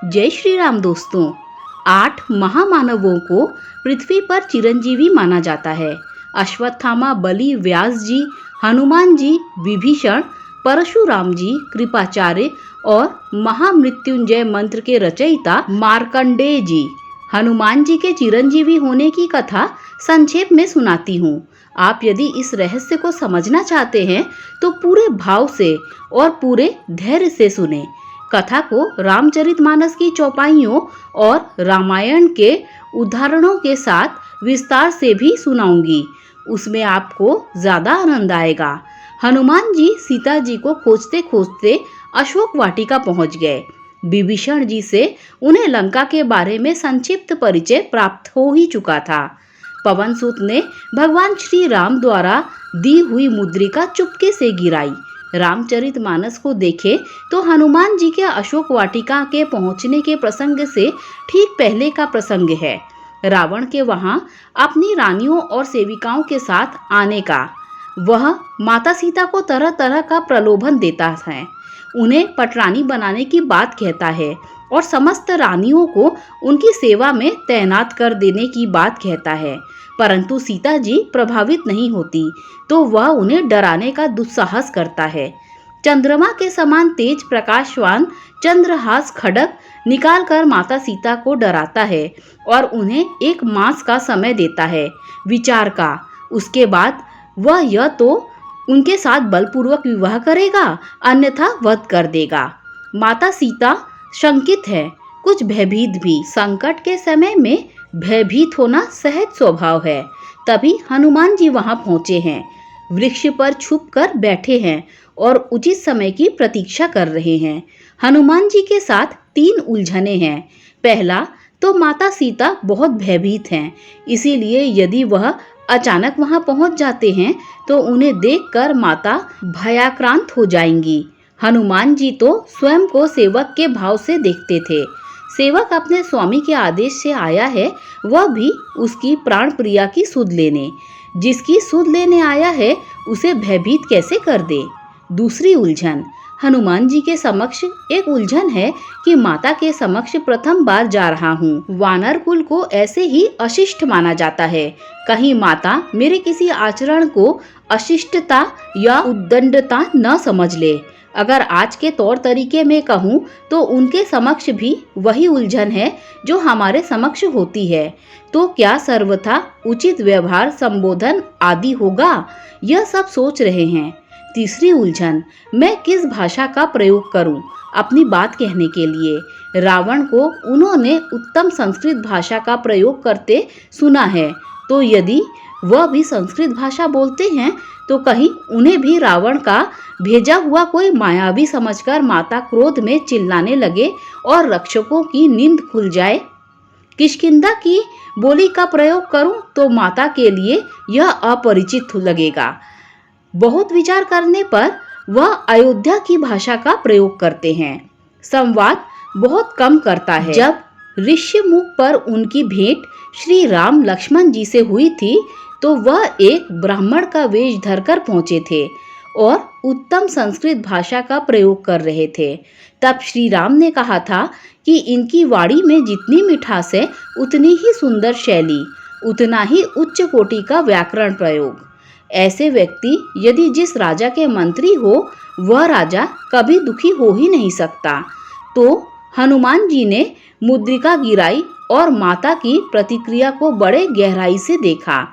जय श्री राम दोस्तों। 8 महामानवों को पृथ्वी पर चिरंजीवी माना जाता है। अश्वत्थामा, बलि, व्यास जी, हनुमान जी, विभीषण, परशुराम जी, कृपाचार्य और महामृत्युंजय मंत्र के रचयिता मार्कंडेय जी। हनुमान जी के चिरंजीवी होने की कथा संक्षेप में सुनाती हूँ। आप यदि इस रहस्य को समझना चाहते हैं तो पूरे भाव से और पूरे धैर्य से सुने। कथा को रामचरितमानस की चौपाइयों और रामायण के उदाहरणों के साथ विस्तार से भी सुनाऊंगी। उसमें आपको ज्यादा आनंद आएगा। हनुमान जी सीता जी को खोजते खोजते अशोक वाटिका पहुंच गए। विभीषण जी से उन्हें लंका के बारे में संक्षिप्त परिचय प्राप्त हो ही चुका था। पवन सूत ने भगवान श्री राम द्वारा दी हुई मुद्रिका चुपके से गिराई। रामचरितमानस को देखे तो हनुमान जी के अशोक वाटिका के पहुंचने के प्रसंग से ठीक पहले का प्रसंग है। रावण के वहां अपनी रानियों और सेविकाओं के साथ आने का। वह माता सीता को तरह तरह का प्रलोभन देता है, उन्हें पटरानी बनाने की बात कहता है और समस्त रानियों को उनकी सेवा में तैनात कर देने की बात कहता है। परंतु सीता जी प्रभावित नहीं होती तो वह उन्हें डराने का दुस्साहस करता है। चंद्रमा के समान तेज प्रकाशवान चंद्रहास खड्ग निकालकर माता सीता को डराता है और उन्हें 1 मास का समय देता है विचार का। उसके बाद वह यह तो उनके साथ बलपूर्वक विवाह करेगा, अन्यथा वध कर देगा। माता सीता शंकित है, कुछ भयभीत भी। संकट के समय में भयभीत होना सहज स्वभाव है। तभी हनुमान जी वहां पहुंचे हैं। वृक्ष पर छुपकर बैठे हैं और उचित समय की प्रतीक्षा कर रहे हैं। हनुमान जी के साथ 3 उलझने हैं। पहला तो माता सीता बहुत भयभीत हैं, इसीलिए यदि वह अचानक वहां पहुंच जाते हैं तो उन्हें देखकर माता भयाक्रांत हो जाएंगी। हनुमान जी तो स्वयं को सेवक के भाव से देखते थे। सेवक अपने स्वामी के आदेश से आया है, वह भी उसकी प्राण प्रिया की सुध लेने। जिसकी सुध लेने आया है उसे भयभीत कैसे कर दे। दूसरी उलझन, हनुमान जी के समक्ष एक उलझन है कि माता के समक्ष प्रथम बार जा रहा हूँ। वानर कुल को ऐसे ही अशिष्ट माना जाता है। कहीं माता मेरे किसी आचरण को अशिष्टता या उद्दंडता न समझ ले। अगर आज के तौर तरीके में कहूँ तो उनके समक्ष भी वही उलझन है जो हमारे समक्ष होती है। तो क्या सर्वथा उचित व्यवहार, संबोधन आदि होगा, यह सब सोच रहे हैं। तीसरी उलझन, मैं किस भाषा का प्रयोग करूं अपनी बात कहने के लिए। रावण को उन्होंने उत्तम संस्कृत भाषा का प्रयोग करते सुना है, तो यदि वह भी संस्कृत भाषा बोलते हैं तो कहीं उन्हें भी रावण का भेजा हुआ कोई मायावी समझकर माता क्रोध में चिल्लाने लगे और रक्षकों की नींद खुल जाए। किष्किंधा की बोली का प्रयोग करूं तो माता के लिए यह अपरिचित लगेगा। बहुत विचार करने पर वह अयोध्या की भाषा का प्रयोग करते हैं। संवाद बहुत कम करता है। जब ऋष्यमुख पर उनकी भेंट श्री राम लक्ष्मण जी से हुई थी तो वह एक ब्राह्मण का वेश धरकर पहुंचे थे और उत्तम संस्कृत भाषा का प्रयोग कर रहे थे। तब श्री राम ने कहा था कि इनकी वाणी में जितनी मिठास है उतनी ही सुंदर शैली, उतना ही उच्च कोटि का व्याकरण प्रयोग। ऐसे व्यक्ति यदि जिस राजा के मंत्री हो वह राजा कभी दुखी हो ही नहीं सकता। तो हनुमान जी ने मुद्रिका गिराई और माता की प्रतिक्रिया को बड़े गहराई से देखा।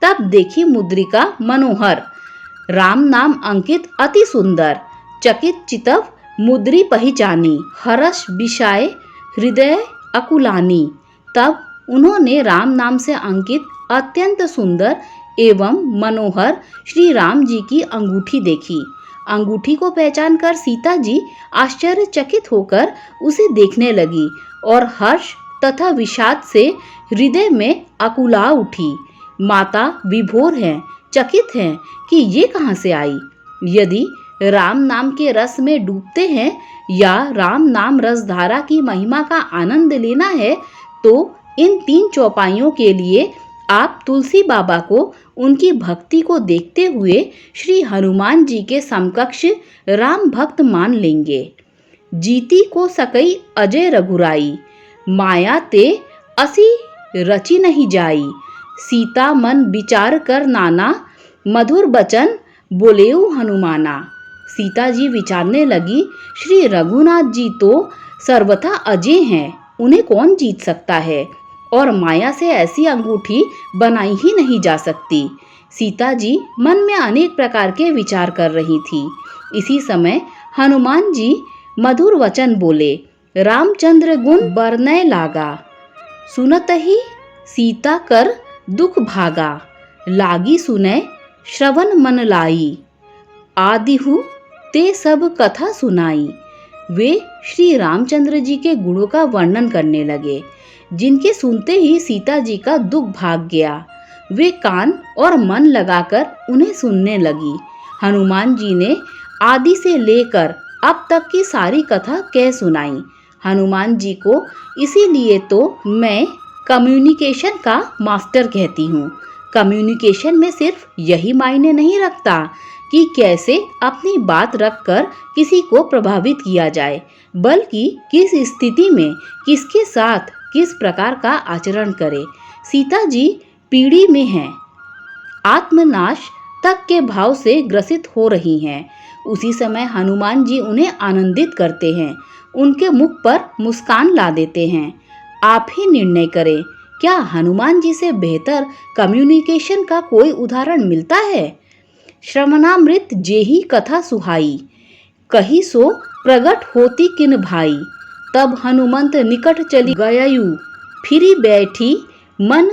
तब देखी मुद्रिका मनोहर, राम नाम अंकित अति सुंदर। चकित चितव मुद्री पहचानी, हर्ष विषाय हृदय अकुलानी। तब उन्होंने राम नाम से अंकित अत्यंत सुंदर एवं मनोहर श्री राम जी की अंगूठी देखी। अंगूठी को पहचान कर सीता जी आश्चर्यचकित होकर उसे देखने लगी और हर्ष तथा विषाद से हृदय में अकुला उठी। माता विभोर हैं, चकित हैं कि ये कहाँ से आई। यदि राम नाम के रस में डूबते हैं या राम नाम रसधारा की महिमा का आनंद लेना है तो इन 3 चौपाइयों के लिए आप तुलसी बाबा को उनकी भक्ति को देखते हुए श्री हनुमान जी के समकक्ष राम भक्त मान लेंगे। जीती को सकई अजय रघुराई, माया ते असी रची नहीं जाई। सीता मन विचार कर नाना, मधुर बचन बोलेऊ हनुमाना। सीता जी विचारने लगी, श्री रघुनाथ जी तो सर्वथा अजय हैं, उन्हें कौन जीत सकता है, और माया से ऐसी अंगूठी बनाई ही नहीं जा सकती। सीता जी मन में अनेक प्रकार के विचार कर रही थी। इसी समय हनुमान जी मधुर वचन बोले, रामचंद्र गुण बरनय लागा, सुनत ही सीता कर दुख भागा। लागी सुनय श्रवण मन लाई, आदिहु ते सब कथा सुनाई। वे श्री रामचंद्र जी के गुणों का वर्णन करने लगे, जिनके सुनते ही सीता जी का दुख भाग गया। वे कान और मन लगाकर उन्हें सुनने लगी। हनुमान जी ने आदि से लेकर अब तक की सारी कथा कह सुनाई। हनुमान जी को इसीलिए तो मैं कम्युनिकेशन का मास्टर कहती हूँ। कम्युनिकेशन में सिर्फ यही मायने नहीं रखता कि कैसे अपनी बात रखकर किसी को प्रभावित किया जाए, बल्कि किस स्थिति में किसके साथ किस प्रकार का आचरण करे। सीता जी पीढ़ी में हैं, आत्मनाश तक के भाव से ग्रसित हो रही हैं। उसी समय हनुमान जी उन्हें आनंदित करते हैं, उनके मुख पर मुस्कान ला देते हैं। आप ही निर्णय करें, क्या हनुमान जी से बेहतर कम्युनिकेशन का कोई उदाहरण मिलता है? श्रवणामृत जेहि कथा सुहाई, कही सो प्रगट होती किन भाई। तब हनुमंत निकट चली गययु, फिरी बैठी मन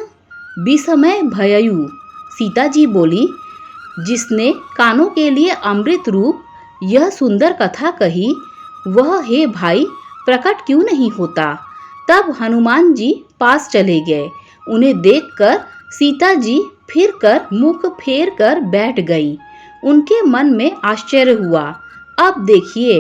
विस्मय भययु। सीता जी बोली, जिसने कानों के लिए अमृत रूप यह सुंदर कथा कही, वह हे भाई प्रकट क्यों नहीं होता। तब हनुमान जी पास चले गए। उन्हें देखकर सीता जी फिर कर मुख फेर कर बैठ गईं। उनके मन में आश्चर्य हुआ। अब देखिए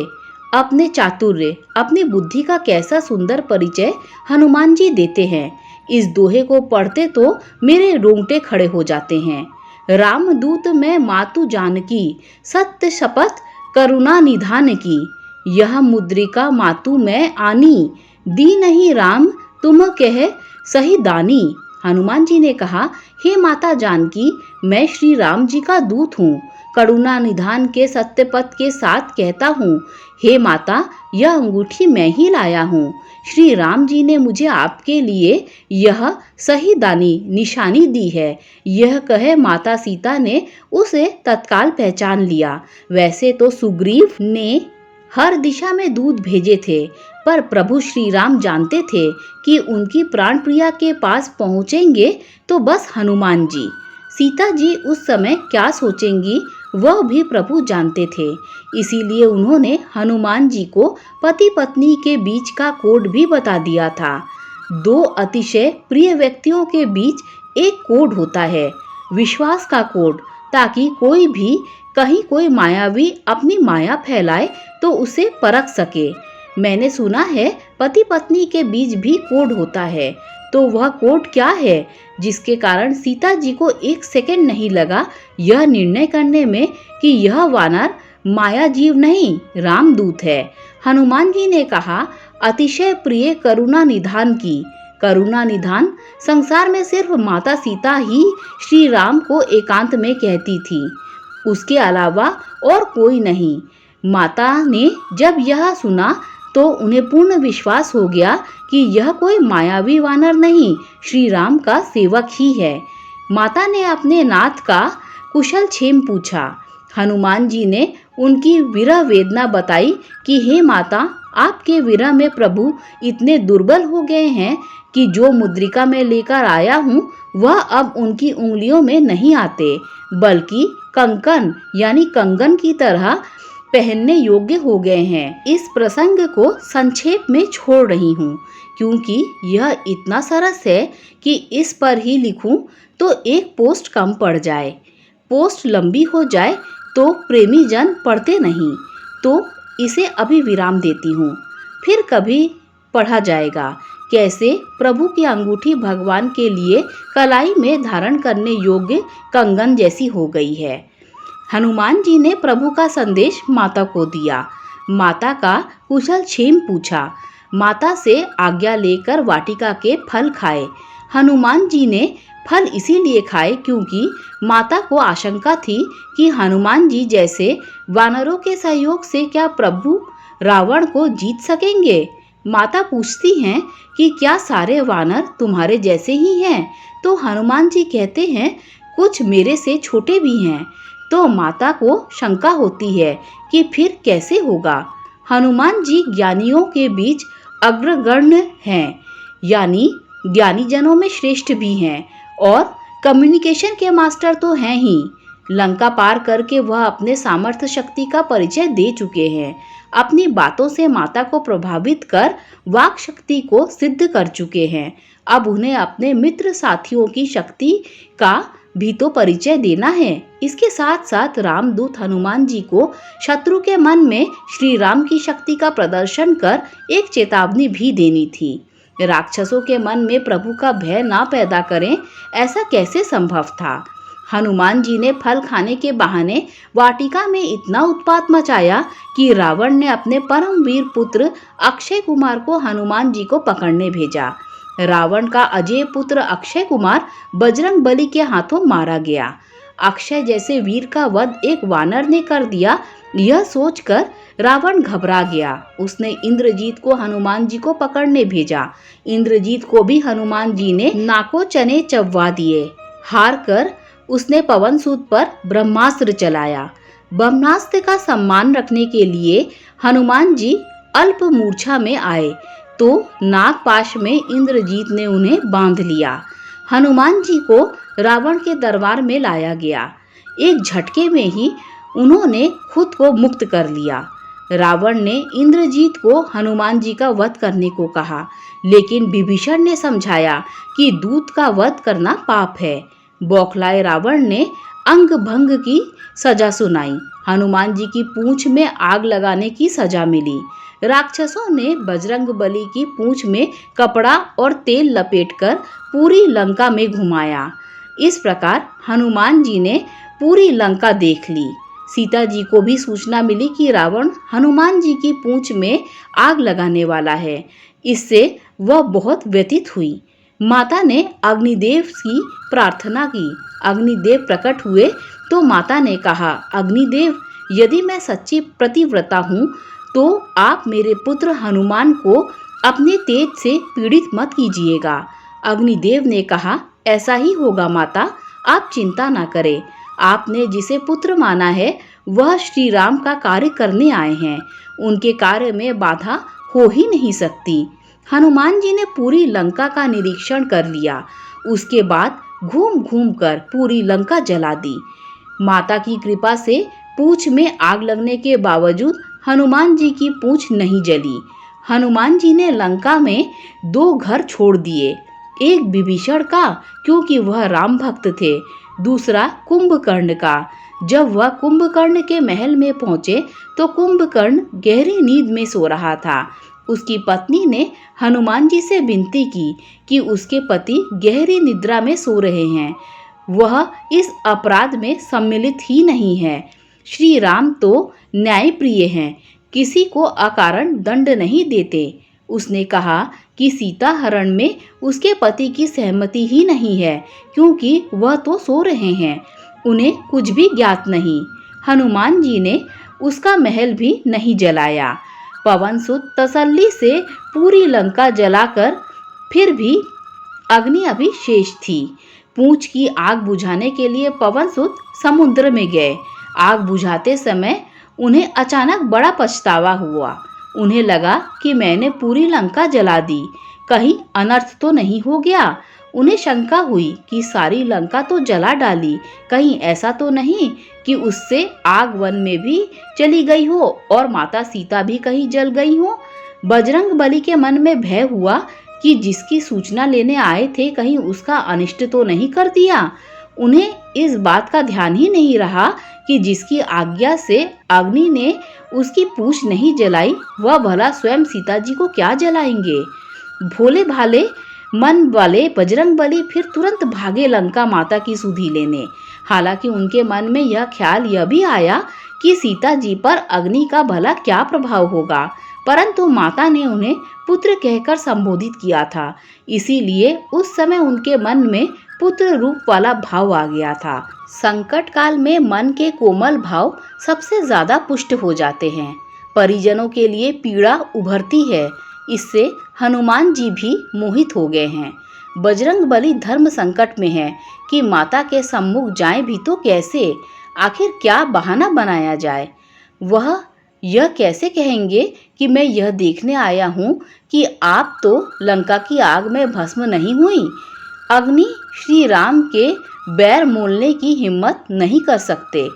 अपने चातुर्य, अपनी बुद्धि का कैसा सुंदर परिचय हनुमान जी देते हैं। इस दोहे को पढ़ते तो मेरे रोंगटे खड़े हो जाते हैं। रामदूत मैं मातु जानकी, सत्य शपथ करुणा निधान की। यह मुद्रिका मातु मैं आनी, दी नहीं राम तुम कह सही दानी। हनुमान जी ने कहा, हे माता जानकी, मैं श्री राम जी का दूत हूँ, करुणा निधान के सत्य पथ के साथ कहता हूँ, हे माता यह अंगूठी मैं ही लाया हूँ। श्री राम जी ने मुझे आपके लिए यह सही दानी निशानी दी है। यह कहे माता सीता ने उसे तत्काल पहचान लिया। वैसे तो सुग्रीव ने हर दिशा में दूत भेजे थे, पर प्रभु श्री राम जानते थे कि उनकी प्राण प्रिया के पास पहुंचेंगे तो बस हनुमान जी। सीता जी उस समय क्या सोचेंगी वह भी प्रभु जानते थे। इसीलिए उन्होंने हनुमान जी को पति पत्नी के बीच का कोड भी बता दिया था। दो अतिशय प्रिय व्यक्तियों के बीच एक कोड होता है, विश्वास का कोड, ताकि कोई भी कहीं कोई मायावी अपनी माया फैलाए तो उसे परख सके। मैंने सुना है पति पत्नी के बीच भी कोड होता है, तो वह कोड क्या है जिसके कारण सीता जी को एक सेकंड नहीं लगा यह निर्णय करने में कि यह वानर माया जीव नहीं रामदूत है। हनुमान जी ने कहा, अतिशय प्रिय करुणा निधान की। करुणा निधान संसार में सिर्फ माता सीता ही श्री राम को एकांत में कहती थी, उसके अलावा और कोई नहीं। माता ने जब यह सुना तो उन्हें पूर्ण विश्वास हो गया कि यह कोई मायावी वानर नहीं, श्री राम का सेवक ही है। माता ने अपने नाथ का कुशल क्षेम पूछा। हनुमान जी ने उनकी विरह वेदना बताई कि हे माता, आपके विरह में प्रभु इतने दुर्बल हो गए हैं कि जो मुद्रिका में लेकर आया हूँ वह अब उनकी उंगलियों में नहीं आते, बल्कि कंकन यानी कंगन की तरह पहनने योग्य हो गए हैं। इस प्रसंग को संक्षेप में छोड़ रही हूँ क्योंकि यह इतना सरस है कि इस पर ही लिखूं तो एक पोस्ट कम पड़ जाए। पोस्ट लंबी हो जाए तो प्रेमी जन पढ़ते नहीं, तो इसे अभी विराम देती हूँ, फिर कभी पढ़ा जाएगा। कैसे प्रभु की अंगूठी भगवान के लिए कलाई में धारण करने योग्य कंगन जैसी हो गई है। हनुमान जी ने प्रभु का संदेश माता को दिया। माता का कुशल क्षेम पूछा। माता से आज्ञा लेकर वाटिका के फल खाए। हनुमान जी ने फल इसीलिए खाए क्योंकि माता को आशंका थी कि हनुमान जी जैसे वानरों के सहयोग से क्या प्रभु रावण को जीत सकेंगे। माता पूछती हैं कि क्या सारे वानर तुम्हारे जैसे ही हैं? तो हनुमान जी कहते हैं कुछ मेरे से छोटे भी हैं। तो माता को शंका होती है कि फिर कैसे होगा। हनुमान जी ज्ञानियों के बीच अग्रगण्य हैं, यानी ज्ञानी जनों में श्रेष्ठ भी हैं और कम्युनिकेशन के मास्टर तो हैं ही। लंका पार करके वह अपने सामर्थ्य शक्ति का परिचय दे चुके हैं। अपनी बातों से माता को प्रभावित कर वाक शक्ति को सिद्ध कर चुके हैं। अब उन्हें अपने मित्र साथियों की शक्ति का भी तो परिचय देना है। इसके साथ साथ रामदूत हनुमान जी को शत्रु के मन में श्री राम की शक्ति का प्रदर्शन कर एक चेतावनी भी देनी थी। राक्षसों के मन में प्रभु का भय ना पैदा करें, ऐसा कैसे संभव था। हनुमान जी ने फल खाने के बहाने वाटिका में इतना उत्पात मचाया कि रावण ने अपने परमवीर पुत्र अक्षय कुमार को हनुमान जी को पकड़ने भेजा। रावण का अजय पुत्र अक्षय कुमार बजरंग बली के हाथों मारा गया। अक्षय जैसे वीर का वध एक वानर ने कर दिया, यह सोचकर रावण घबरा गया। उसने इंद्रजीत को हनुमान जी को पकड़ने भेजा। इंद्रजीत को भी हनुमान जी ने नाको चने चबवा दिए। हार कर उसने पवनसुत पर ब्रह्मास्त्र चलाया। ब्रह्मास्त्र का सम्मान रखने के लिए हनुमान जी अल्प मूर्छा में आए तो नागपाश में इंद्रजीत ने उन्हें बांध लिया। हनुमान जी को रावण के दरबार में लाया गया। एक झटके में ही उन्होंने खुद को मुक्त कर लिया। रावण ने इंद्रजीत को हनुमान जी का वध करने को कहा, लेकिन विभीषण ने समझाया कि दूत का वध करना पाप है। बौखलाए रावण ने अंग भंग की सजा सुनाई। हनुमान जी की पूंछ में आग लगाने की सजा मिली। राक्षसों ने बजरंग बली की पूंछ में कपड़ा और तेल लपेटकर पूरी लंका में घुमाया। इस प्रकार हनुमान जी ने पूरी लंका देख ली। सीता जी को भी सूचना मिली कि रावण हनुमान जी की पूंछ में आग लगाने वाला है। इससे वह बहुत व्यथित हुई। माता ने अग्निदेव की प्रार्थना की। अग्निदेव प्रकट हुए तो माता ने कहा, अग्निदेव, यदि मैं सच्ची पतिव्रता हूँ तो आप मेरे पुत्र हनुमान को अपने तेज से पीड़ित मत कीजिएगा। अग्निदेव ने कहा, ऐसा ही होगा माता, आप चिंता ना करें। आपने जिसे पुत्र माना है वह श्री राम का कार्य करने आए हैं। उनके कार्य में बाधा हो ही नहीं सकती। हनुमान जी ने पूरी लंका का निरीक्षण कर लिया। उसके बाद घूम घूम कर पूरी लंका जला दी। माता की कृपा से पूंछ में आग लगने के बावजूद हनुमान जी की पूंछ नहीं जली। हनुमान जी ने लंका में 2 घर छोड़ दिए। एक विभीषण का, क्योंकि वह राम भक्त थे। दूसरा कुंभकर्ण का। जब वह कुंभकर्ण के महल में पहुंचे तो कुंभकर्ण गहरी नींद में सो रहा था। उसकी पत्नी ने हनुमान जी से विनती की कि उसके पति गहरी निद्रा में सो रहे हैं, वह इस अपराध में सम्मिलित ही नहीं है। श्री राम तो न्यायप्रिय हैं, किसी को अकारण दंड नहीं देते। उसने कहा कि सीता हरण में उसके पति की सहमति ही नहीं है, क्योंकि वह तो सो रहे हैं, उन्हें कुछ भी ज्ञात नहीं। हनुमान जी ने उसका महल भी नहीं जलाया। पवनसुत तसल्ली से पूरी लंका जलाकर फिर भी अग्नि अभी शेष थी। पूंछ की आग बुझाने के लिए पवनसुत समुद्र में गए। आग बुझाते समय उन्हें अचानक बड़ा पछतावा हुआ। उन्हें लगा कि मैंने पूरी लंका जला दी, कहीं अनर्थ तो नहीं हो गया। उन्हें शंका हुई कि सारी लंका तो जला डाली, कहीं ऐसा तो नहीं कि उससे आग वन में भी चली गई हो और माता सीता भी कहीं जल गई हो। बजरंग बली के मन में भय हुआ कि जिसकी सूचना लेने आए थे कहीं उसका अनिष्ट तो नहीं कर दिया। उन्हें इस बात का ध्यान ही नहीं रहा कि जिसकी आज्ञा से अग्नि ने उसकी पूंछ नहीं जलाई, वह भला स्वयं सीता जी को क्या जलाएंगे। भोले भाले मन वाले बजरंग बली फिर तुरंत भागे लंका माता की सुधि लेने। हालांकि उनके मन में यह ख्याल यह भी आया कि सीता जी पर अग्नि का भला क्या प्रभाव होगा, परंतु माता ने उन्हें पुत्र कहकर संबोधित किया था, इसीलिए उस समय उनके मन में पुत्र रूप वाला भाव आ गया था। संकट काल में मन के कोमल भाव सबसे ज्यादा पुष्ट हो जाते हैं। परिजनों के लिए पीड़ा उभरती है, इससे हनुमान जी भी मोहित हो गए हैं। बजरंग बली धर्म संकट में है कि माता के सम्मुख जाएं भी तो कैसे, आखिर क्या बहाना बनाया जाए। वह यह कैसे कहेंगे कि मैं यह देखने आया हूँ कि आप तो लंका की आग में भस्म नहीं हुई। अग्नि श्री राम के बैर मोलने की हिम्मत नहीं कर सकते।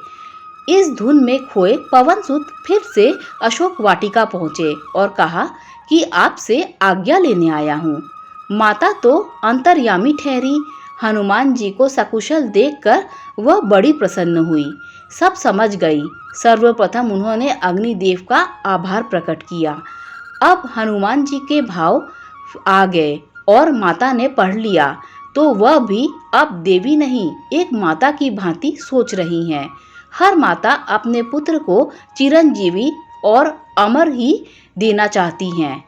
इस धुन में खोए पवनसुत फिर से अशोक वाटिका पहुंचे और कहा कि आपसे आज्ञा लेने आया हूँ। माता तो अंतर्यामी ठहरी। हनुमान जी को सकुशल देखकर वह बड़ी प्रसन्न हुई, सब समझ गई। सर्वप्रथम उन्होंने अग्निदेव का आभार प्रकट किया। अब हनुमान जी के भाव आ गए और माता ने पढ़ लिया तो वह भी अब देवी नहीं, एक माता की भांति सोच रही हैं। हर माता अपने पुत्र को चिरंजीवी और अमर ही देना चाहती हैं।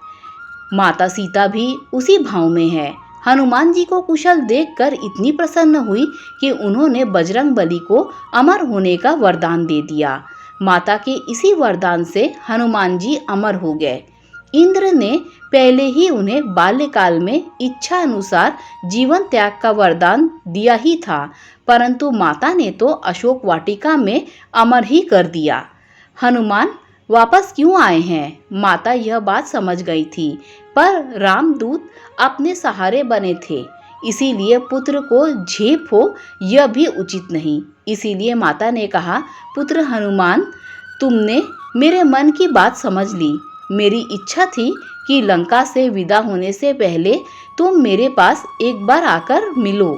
माता सीता भी उसी भाव में है। हनुमान जी को कुशल देखकर इतनी प्रसन्न हुई कि उन्होंने बजरंग बली को अमर होने का वरदान दे दिया। माता के इसी वरदान से हनुमान जी अमर हो गए। इंद्र ने पहले ही उन्हें बाल्यकाल में इच्छा अनुसार जीवन त्याग का वरदान दिया ही था, परंतु माता ने तो अशोक वाटिका में अमर ही कर दिया। हनुमान वापस क्यों आए हैं, माता यह बात समझ गई थी, पर रामदूत अपने सहारे बने थे, इसीलिए पुत्र को झेप हो यह भी उचित नहीं। इसीलिए माता ने कहा, पुत्र हनुमान, तुमने मेरे मन की बात समझ ली। मेरी इच्छा थी कि लंका से विदा होने से पहले तुम मेरे पास एक बार आकर मिलो।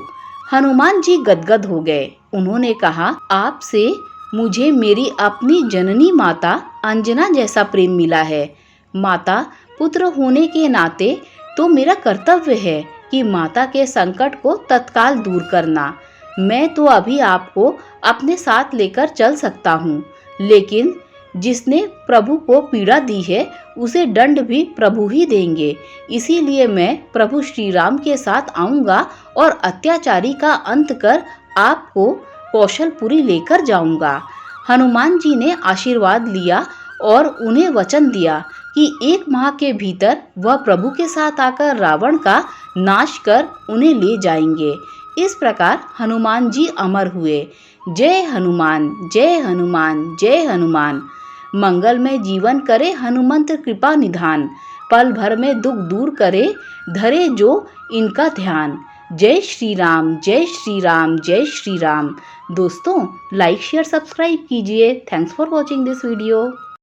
हनुमान जी गदगद हो गए। उन्होंने कहा, आपसे मुझे मेरी अपनी जननी माता अंजना जैसा प्रेम मिला है। माता पुत्र होने के नाते तो मेरा कर्तव्य है कि माता के संकट को तत्काल दूर करना। मैं तो अभी आपको अपने साथ लेकर चल सकता हूँ, लेकिन जिसने प्रभु को पीड़ा दी है उसे दंड भी प्रभु ही देंगे। इसीलिए मैं प्रभु श्री राम के साथ आऊँगा और अत्याचारी का अंत कर आपको कौशलपुरी लेकर जाऊंगा। हनुमान जी ने आशीर्वाद लिया और उन्हें वचन दिया कि 1 माह के भीतर वह प्रभु के साथ आकर रावण का नाश कर उन्हें ले जाएंगे। इस प्रकार हनुमान जी अमर हुए। जय हनुमान, जय हनुमान, जय हनुमान। मंगलमय जीवन करे हनुमंत कृपा निधान। पल भर में दुख दूर करे, धरे जो इनका ध्यान। जय श्री राम, जय श्री राम, जय श्री राम। दोस्तों, लाइक शेयर सब्सक्राइब कीजिए। Thanks for watching this video.